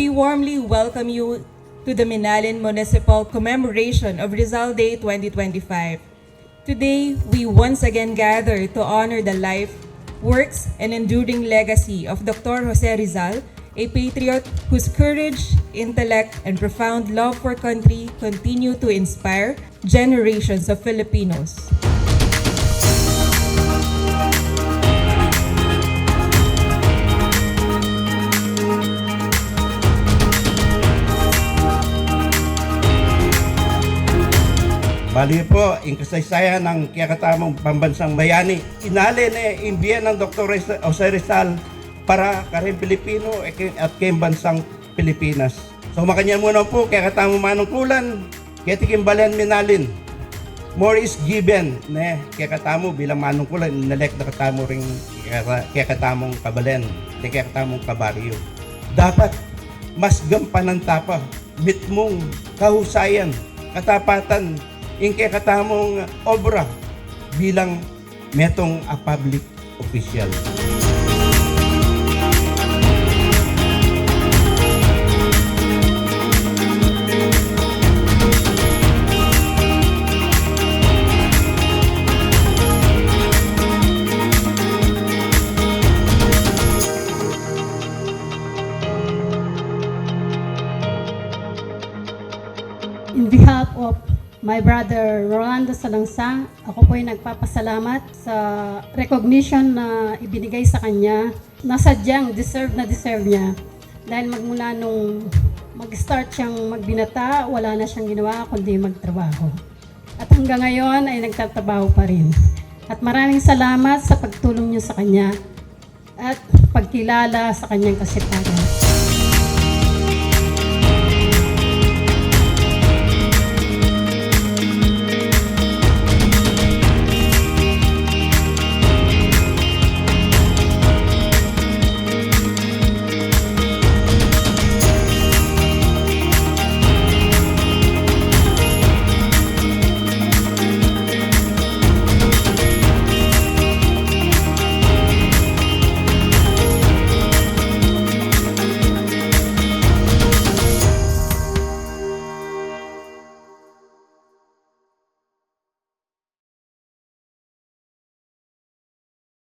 we warmly welcome you to the Minalin Municipal Commemoration of Rizal Day 2025. Today, we once again gather to honor the life, works, and enduring legacy of Dr. Jose Rizal, a patriot whose courage, intellect, and profound love for country continue to inspire generations of Filipinos. Bali po, ang kasaysayan ng kiyakatamang pambansang bayani. Inalin imbiyan ng Dr. Jose Rizal para karing Pilipino at kayong bansang Pilipinas. So makanyan muna po, kiyakatamang manungkulan, kiyatiking balen minalin. More is given, kiyakatamo bilang manungkulan, inelect na katamo ring kiyakatamong kabalen, kiyakatamong kabaryo. Dapat mas gampanan tapa, mitmong kahusayan, katapatan, yung katamong obra bilang metong a public official. In behalf of my brother Rolando Salangsang, ako po ay nagpapasalamat sa recognition na ibinigay sa kanya. Nasadyang deserve niya. Dahil magmula nung mag-start siyang magbinata, wala na siyang ginawa kundi magtrabaho. At hanggang ngayon ay nagtatrabaho pa rin. At maraming salamat sa pagtulong niyo sa kanya at pagkilala sa kanyang kasipagan.